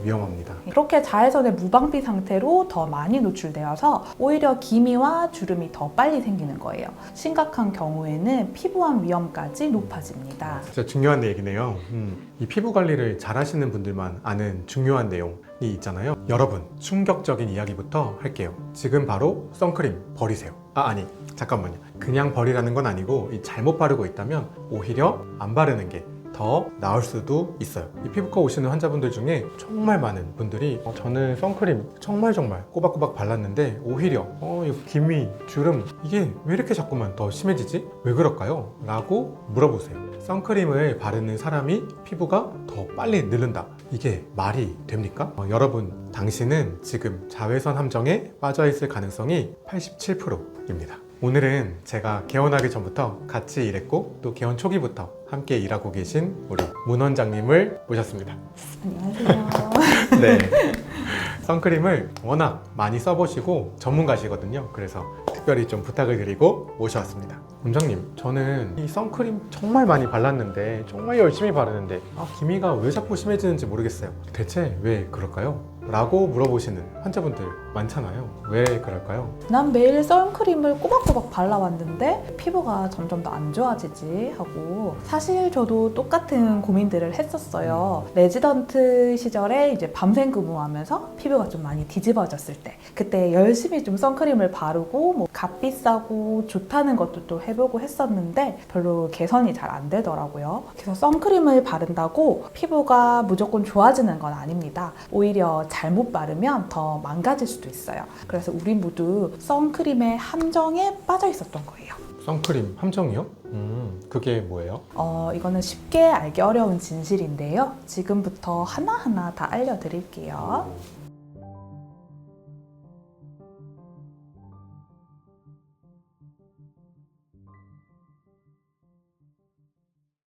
위험합니다. 그렇게 자외선의 무방비 상태로 더 많이 노출되어서 오히려 기미와 주름이 더 빨리 생기는 거예요. 심각한 경우에는 피부암 위험까지 높아집니다. 진짜 중요한 얘기네요. 이 피부 관리를 잘 하시는 분들만 아는 중요한 내용이 있잖아요. 여러분, 충격적인 이야기부터 할게요. 지금 바로 선크림 버리세요. 아니, 잠깐만요. 그냥 버리라는 건 아니고 잘못 바르고 있다면 오히려 안 바르는 게 더 나을 수도 있어요. 이 피부과 오시는 환자분들 중에 정말 많은 분들이 저는 선크림 정말 꼬박꼬박 발랐는데 오히려 이 기미, 주름 이게 왜 이렇게 자꾸만 더 심해지지? 왜 그럴까요? 라고 물어보세요. 선크림을 바르는 사람이 피부가 더 빨리 늙는다. 이게 말이 됩니까? 여러분, 당신은 지금 자외선 함정에 빠져있을 가능성이 87%입니다. 오늘은 제가 개원하기 전부터 같이 일했고 또 개원 초기부터 함께 일하고 계신 우리 문 원장님을 모셨습니다. 안녕하세요. 네. 선크림을 워낙 많이 써보시고 전문가시거든요. 그래서 특별히 좀 부탁을 드리고 모셔왔습니다. 원장님, 저는 이 선크림 정말 많이 발랐는데 정말 열심히 바르는데 기미가 왜 자꾸 심해지는지 모르겠어요. 대체 왜 그럴까요? 라고 물어보시는 환자분들 많잖아요. 왜 그럴까요? 난 매일 선크림을 꼬박꼬박 발라왔는데 피부가 점점 더 안 좋아지지 하고, 사실 저도 똑같은 고민들을 했었어요. 레지던트 시절에 이제 밤샘 근무하면서 피부가 좀 많이 뒤집어졌을 때, 그때 열심히 좀 선크림을 바르고 뭐 값비싸고 좋다는 것도 또 해보고 했었는데 별로 개선이 잘 안 되더라고요. 그래서 선크림을 바른다고 피부가 무조건 좋아지는 건 아닙니다. 오히려 잘못 바르면 더 망가질 수도 있어요. 그래서 우리 모두 선크림의 함정에 빠져 있었던 거예요. 선크림 함정이요? 그게 뭐예요? 이거는 쉽게 알기 어려운 진실인데요. 지금부터 하나하나 다 알려드릴게요.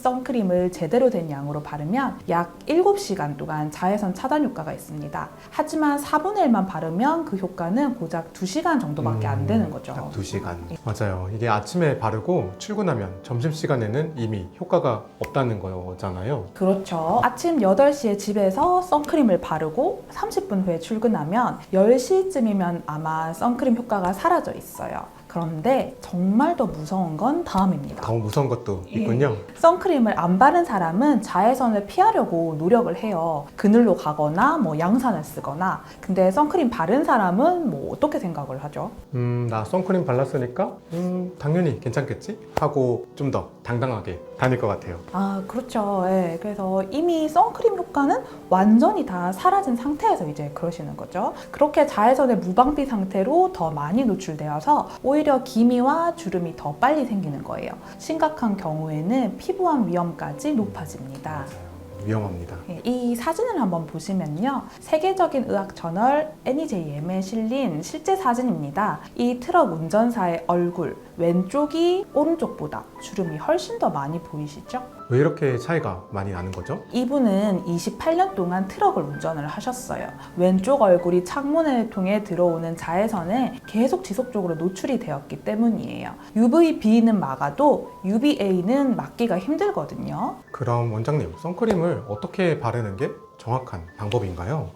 선크림을 제대로 된 양으로 바르면 약 7시간 동안 자외선 차단 효과가 있습니다. 하지만 4분의 1만 바르면 그 효과는 고작 2시간 정도밖에 안 되는 거죠. 딱 2시간. 맞아요. 이게 아침에 바르고 출근하면 점심시간에는 이미 효과가 없다는 거잖아요. 그렇죠. 아침 8시에 집에서 선크림을 바르고 30분 후에 출근하면 10시쯤이면 아마 선크림 효과가 사라져 있어요. 그런데 정말 더 무서운 건 다음입니다. 더 무서운 것도 있군요. 선크림을 안 바른 사람은 자외선을 피하려고 노력을 해요. 그늘로 가거나 뭐 양산을 쓰거나. 근데 선크림 바른 사람은 뭐 어떻게 생각을 하죠? 나 선크림 발랐으니까 당연히 괜찮겠지? 하고 좀 더 당당하게 다닐 것 같아요. 그렇죠. 예. 그래서 이미 선크림 효과는 완전히 다 사라진 상태에서 이제 그러시는 거죠. 그렇게 자외선의 무방비 상태로 더 많이 노출되어서 오히려 기미와 주름이 더 빨리 생기는 거예요. 심각한 경우에는 피부암 위험까지 높아집니다. 위험합니다. 이 사진을 한번 보시면요, 세계적인 의학 저널 NEJM에 실린 실제 사진입니다. 이 트럭 운전사의 얼굴 왼쪽이 오른쪽보다 주름이 훨씬 더 많이 보이시죠? 왜 이렇게 차이가 많이 나는 거죠? 이분은 28년 동안 트럭을 운전을 하셨어요. 왼쪽 얼굴이 창문을 통해 들어오는 자외선에 계속 지속적으로 노출이 되었기 때문이에요. UVB는 막아도 UVA는 막기가 힘들거든요. 그럼 원장님, 선크림을 어떻게 바르는 게 정확한 방법인가요?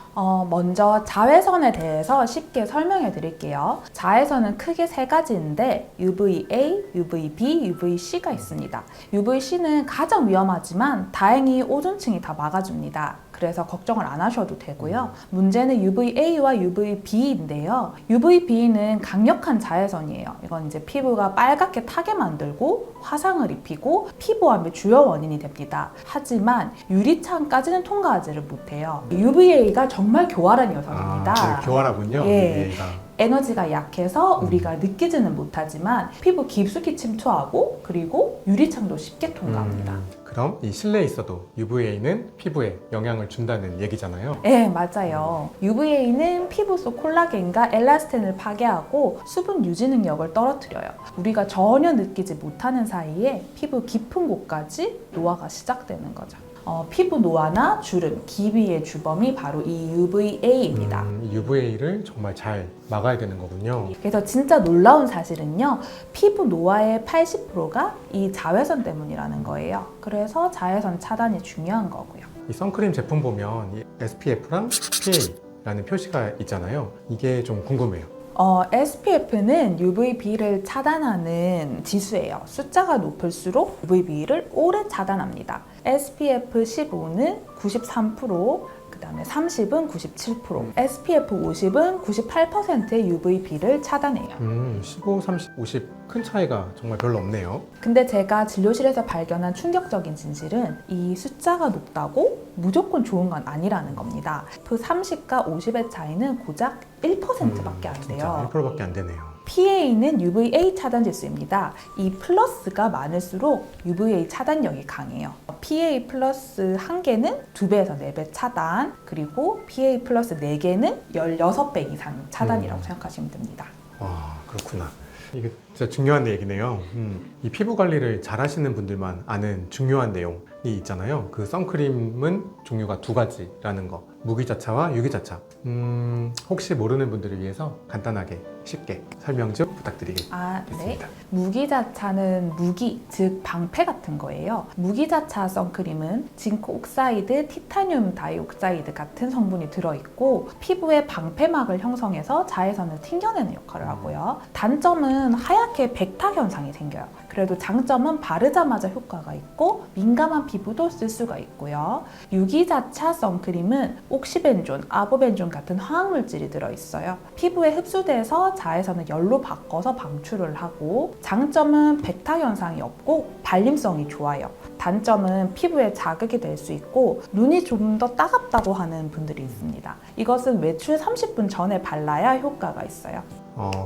먼저 자외선에 대해서 쉽게 설명해 드릴게요. 자외선은 크게 세 가지인데 UVA, UVB, UVC가 있습니다. UVC는 가장 위험하지만 다행히 오존층이 다 막아줍니다. 그래서 걱정을 안 하셔도 되고요. 문제는 UVA와 UVB인데요. UVB는 강력한 자외선이에요. 이건 이제 피부가 빨갛게 타게 만들고 화상을 입히고 피부암의 주요 원인이 됩니다. 하지만 유리창까지는 통과하지를 못해요. UVA가 정말 교활한 녀석입니다. 교활하군요. 예. UVA가. 에너지가 약해서 우리가 느끼지는 못하지만 피부 깊숙이 침투하고 그리고 유리창도 쉽게 통과합니다. 그럼 이 실내에 있어도 UVA는 피부에 영향을 준다는 얘기잖아요. 네, 맞아요. UVA는 피부 속 콜라겐과 엘라스틴을 파괴하고 수분 유지 능력을 떨어뜨려요. 우리가 전혀 느끼지 못하는 사이에 피부 깊은 곳까지 노화가 시작되는 거죠. 피부 노화나 주름, 기미의 주범이 바로 이 UVA입니다. UVA를 정말 잘 막아야 되는 거군요. 그래서 진짜 놀라운 사실은요, 피부 노화의 80%가 이 자외선 때문이라는 거예요. 그래서 자외선 차단이 중요한 거고요. 이 선크림 제품 보면 이 SPF랑 PA라는 표시가 있잖아요. 이게 좀 궁금해요. SPF는 UVB를 차단하는 지수예요. 숫자가 높을수록 UVB를 오래 차단합니다. SPF 15는 93%, 그 다음에 30은 97%, SPF 50은 98%의 UVB를 차단해요. 15, 30, 50 큰 차이가 정말 별로 없네요. 근데 제가 진료실에서 발견한 충격적인 진실은 이 숫자가 높다고 무조건 좋은 건 아니라는 겁니다. 그 30과 50의 차이는 고작 1%밖에 안 돼요. 진짜 1%밖에 안 되네요. PA는 UVA 차단 지수입니다. 이 플러스가 많을수록 UVA 차단력이 강해요. PA 플러스 1개는 2배에서 4배 차단, 그리고 PA 플러스 4개는 16배 이상 차단이라고 생각하시면 됩니다. 와, 그렇구나. 이게 진짜 중요한 얘기네요. 이 피부 관리를 잘 하시는 분들만 아는 중요한 내용이 있잖아요. 그 선크림은 종류가 2가지라는 거. 무기자차와 유기자차. 혹시 모르는 분들을 위해서 간단하게 쉽게 설명 좀 부탁드리겠습니다. 네. 무기자차는 무기, 즉 방패 같은 거예요. 무기자차 선크림은 징크 옥사이드, 티타늄 다이옥사이드 같은 성분이 들어있고 피부에 방패막을 형성해서 자외선을 튕겨내는 역할을 하고요. 단점은 하얗게 백탁 현상이 생겨요. 그래도 장점은 바르자마자 효과가 있고 민감한 피부도 쓸 수가 있고요. 유기자차 선크림은 옥시벤존, 아보벤존 같은 화학물질이 들어있어요. 피부에 흡수돼서 자외선을 열로 바꿔서 방출을 하고, 장점은 백탁 현상이 없고 발림성이 좋아요. 단점은 피부에 자극이 될 수 있고 눈이 좀 더 따갑다고 하는 분들이 있습니다. 이것은 외출 30분 전에 발라야 효과가 있어요.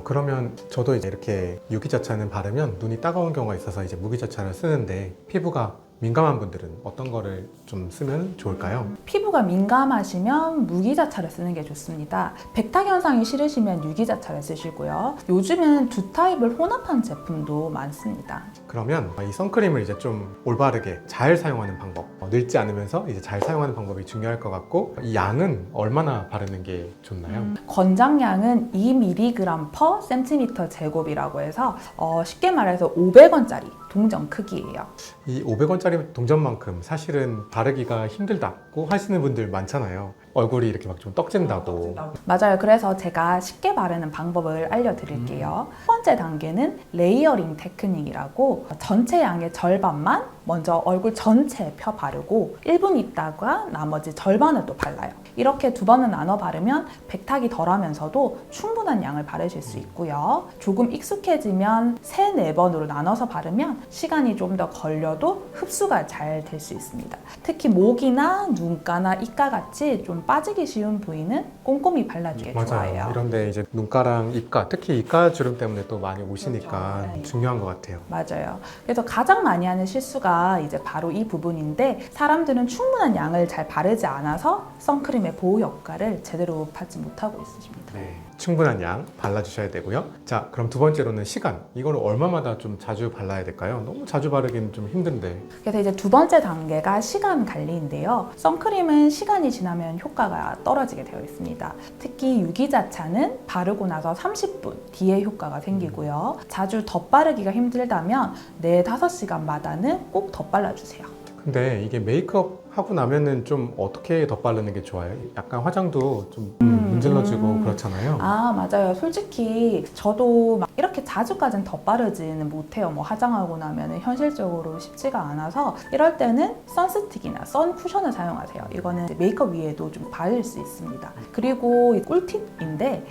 그러면 저도 이제 이렇게 유기자차는 바르면 눈이 따가운 경우가 있어서 이제 무기자차를 쓰는데 피부가 민감한 분들은 어떤 거를 좀 쓰면 좋을까요? 피부가 민감하시면 무기자차를 쓰는 게 좋습니다. 백탁 현상이 싫으시면 유기자차를 쓰시고요. 요즘은 두 타입을 혼합한 제품도 많습니다. 그러면 이 선크림을 이제 좀 올바르게 잘 사용하는 방법, 늙지 않으면서 이제 잘 사용하는 방법이 중요할 것 같고, 이 양은 얼마나 바르는 게 좋나요? 권장량은 2mg/cm 제곱이라고 해서 쉽게 말해서 500원짜리 동전 크기예요. 이 500원짜리 동전만큼 사실은 바르기가 힘들다고 하시는 분들 많잖아요. 얼굴이 이렇게 막 좀 떡진다고. 맞아요. 그래서 제가 쉽게 바르는 방법을 알려드릴게요. 첫 번째 단계는 레이어링 테크닉이라고 전체 양의 절반만 먼저 얼굴 전체에 펴 바르고 1분 있다가 나머지 절반을 또 발라요. 이렇게 2번을 나눠 바르면 백탁이 덜하면서도 충분한 양을 바르실 수 있고요. 조금 익숙해지면 3, 4번으로 나눠서 바르면 시간이 좀 더 걸려도 흡수가 잘 될 수 있습니다. 특히 목이나 눈가나 입가 같이 좀 빠지기 쉬운 부위는 꼼꼼히 발라주게 좋아해요. 맞아요. 이런데 이제 눈가랑 입가, 특히 입가 주름 때문에 또 많이 오시니까 그렇죠. 네. 중요한 것 같아요. 맞아요. 그래서 가장 많이 하는 실수가 이제 바로 이 부분인데, 사람들은 충분한 양을 잘 바르지 않아서 선크림의 보호 효과를 제대로 받지 못하고 있으십니다. 네, 충분한 양 발라주셔야 되고요. 자, 그럼 두 번째로는 시간. 이거는 얼마마다 좀 자주 발라야 될까요? 너무 자주 바르기는 좀 힘든데. 그래서 이제 두 번째 단계가 시간 관리인데요. 선크림은 시간이 지나면 효과가 떨어지게 되어 있습니다. 특히 유기자차는 바르고 나서 30분 뒤에 효과가 생기고요. 자주 덧바르기가 힘들다면 4-5시간마다는 꼭 덧발라주세요. 근데 이게 메이크업 하고 나면은 좀 어떻게 덧바르는 게 좋아요? 약간 화장도 좀 문질러지고 그렇잖아요. 맞아요. 솔직히 저도 막 이렇게 자주까지는 덧바르지는 못해요. 뭐 화장하고 나면 현실적으로 쉽지가 않아서 이럴 때는 선스틱이나 선쿠션을 사용하세요. 이거는 메이크업 위에도 좀 바를 수 있습니다. 그리고 꿀팁인데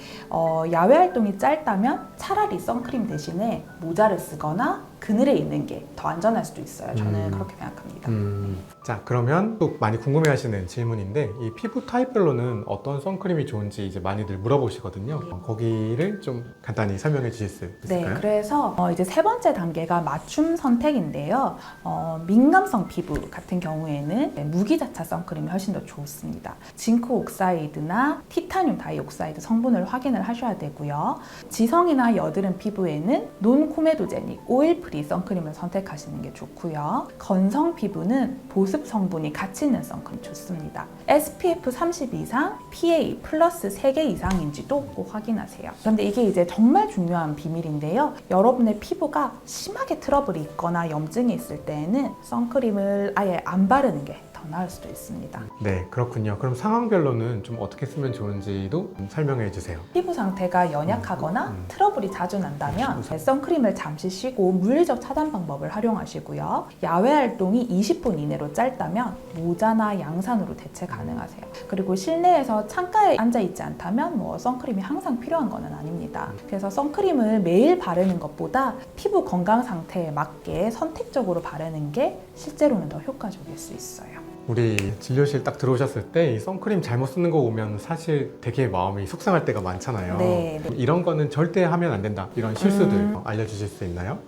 야외 활동이 짧다면 차라리 선크림 대신에 모자를 쓰거나 그늘에 있는 게 더 안전할 수도 있어요. 저는 그렇게 생각합니다. 자, 그러면 또 많이 궁금해하시는 질문인데, 이 피부 타입별로는 어떤 선크림이 좋은지 이제 많이들 물어보시거든요. 거기를 좀 간단히 설명해 주실 수 있을까요? 네, 그래서 이제 세 번째 단계가 맞춤 선택인데요. 민감성 피부 같은 경우에는 무기자차 선크림이 훨씬 더 좋습니다. 징크 옥사이드나 티타늄 다이옥사이드 성분을 확인을 하셔야 되고요. 지성이나 여드름 피부에는 논코메도제닉 오일 프리 선크림을 선택하시는 게 좋고요. 건성 피부는 보습 성분이 같이 있는 선크림 좋습니다. SPF 30 이상, PA 플러스 3개 이상인지도 꼭 확인하세요. 그런데 이게 이제 정말 중요한 비밀인데요. 여러분의 피부가 심하게 트러블이 있거나 염증이 있을 때에는 선크림을 아예 안 바르는 게 더 더 나을 수도 있습니다. 네, 그렇군요. 그럼 상황별로는 좀 어떻게 쓰면 좋은지도 좀 설명해 주세요. 피부 상태가 연약하거나 트러블이 자주 난다면 선크림을 잠시 쉬고 물리적 차단 방법을 활용하시고요. 야외 활동이 20분 이내로 짧다면 모자나 양산으로 대체 가능하세요. 그리고 실내에서 창가에 앉아 있지 않다면 선크림이 항상 필요한 것은 아닙니다. 그래서 선크림을 매일 바르는 것보다 피부 건강 상태에 맞게 선택적으로 바르는 게 실제로는 더 효과적일 수 있어요. 우리 진료실 딱 들어오셨을 때 이 선크림 잘못 쓰는 거 보면 사실 되게 마음이 속상할 때가 많잖아요. 네. 이런 거는 절대 하면 안 된다. 이런 실수들 알려주실 수 있나요?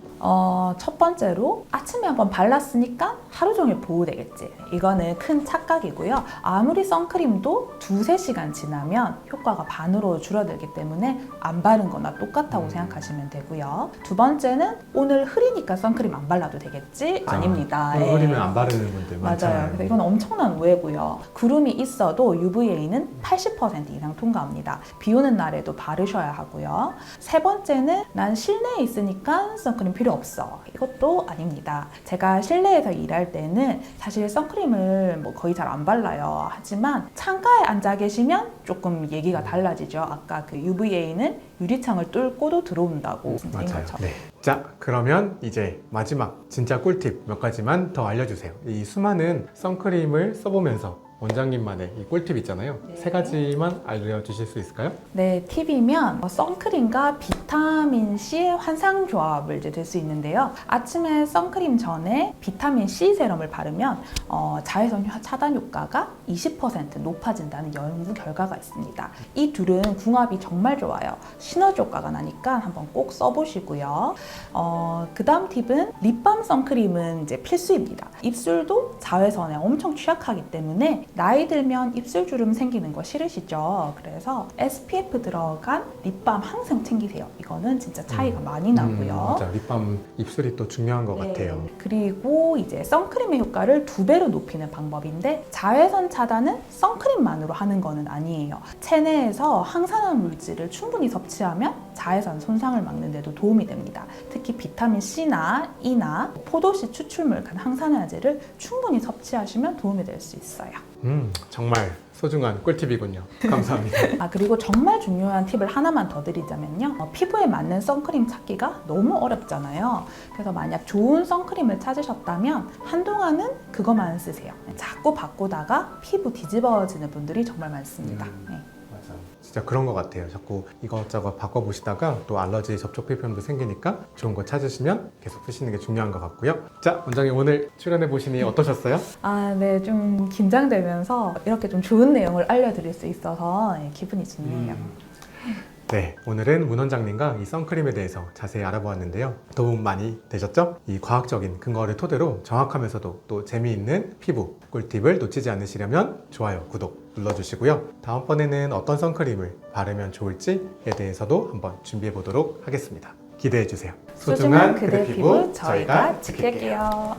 첫 번째로 아침에 한번 발랐으니까 하루 종일 보호되겠지. 이거는 큰 착각이고요. 아무리 선크림도 2-3시간 지나면 효과가 반으로 줄어들기 때문에 안 바른 거나 똑같다고 생각하시면 되고요. 두 번째는 오늘 흐리니까 선크림 안 발라도 되겠지? 아닙니다. 오늘 흐리면 안 바르는 분들 많잖아요. 맞아요. 그래서 이건 엄청난 오해고요. 구름이 있어도 UVA는 80% 이상 통과합니다. 비 오는 날에도 바르셔야 하고요. 세 번째는 난 실내에 있으니까 선크림 필요 없어. 이것도 아닙니다. 제가 실내에서 일할 때는 사실 선크림을 거의 잘 안 발라요. 하지만 창가에 앉아 계시면 조금 얘기가 달라지죠. 아까 그 UVA는 유리창을 뚫고도 들어온다고 말씀드린 맞아요. 것처럼. 네. 자, 그러면 이제 마지막 진짜 꿀팁 몇 가지만 더 알려주세요. 이 수많은 선크림을 써보면서 원장님만의 이 꿀팁 있잖아요. 네. 3가지만 알려주실 수 있을까요? 네, 팁이면 선크림과 비타민 C의 환상 조합을 이제 될 수 있는데요. 아침에 선크림 전에 비타민 C 세럼을 바르면 자외선 차단 효과가 20% 높아진다는 연구 결과가 있습니다. 이 둘은 궁합이 정말 좋아요. 시너지 효과가 나니까 한번 꼭 써보시고요. 그 다음 팁은 립밤 선크림은 이제 필수입니다. 입술도 자외선에 엄청 취약하기 때문에 나이 들면 입술 주름 생기는 거 싫으시죠? 그래서 SPF 들어간 립밤 항상 챙기세요. 이거는 진짜 차이가 많이 나고요. 맞아. 립밤 입술이 또 중요한 것 같아요. 그리고 이제 선크림의 효과를 2배로 높이는 방법인데 자외선 차단은 선크림만으로 하는 거는 아니에요. 체내에서 항산화 물질을 충분히 섭취하면 자외선 손상을 막는 데도 도움이 됩니다. 특히 비타민 C나 E나 포도씨 추출물 간 항산화제를 충분히 섭취하시면 도움이 될 수 있어요. 정말 소중한 꿀팁이군요. 감사합니다. 그리고 정말 중요한 팁을 하나만 더 드리자면요. 피부에 맞는 선크림 찾기가 너무 어렵잖아요. 그래서 만약 좋은 선크림을 찾으셨다면 한동안은 그것만 쓰세요. 자꾸 바꾸다가 피부 뒤집어지는 분들이 정말 많습니다. 네. 맞아. 진짜 그런 것 같아요. 자꾸 이것저것 바꿔보시다가 또 알러지 접촉 필품도 생기니까 좋은 거 찾으시면 계속 쓰시는 게 중요한 것 같고요. 자, 원장님 오늘 출연해 보시니 어떠셨어요? 네, 좀 긴장되면서 이렇게 좀 좋은 내용을 알려드릴 수 있어서 기분이 좋네요. 네, 오늘은 문 원장님과 이 선크림에 대해서 자세히 알아보았는데요. 도움 많이 되셨죠? 이 과학적인 근거를 토대로 정확하면서도 또 재미있는 피부 꿀팁을 놓치지 않으시려면 좋아요, 구독 눌러주시고요. 다음번에는 어떤 선크림을 바르면 좋을지에 대해서도 한번 준비해 보도록 하겠습니다. 기대해 주세요. 소중한 그대 피부 저희가 지킬게요.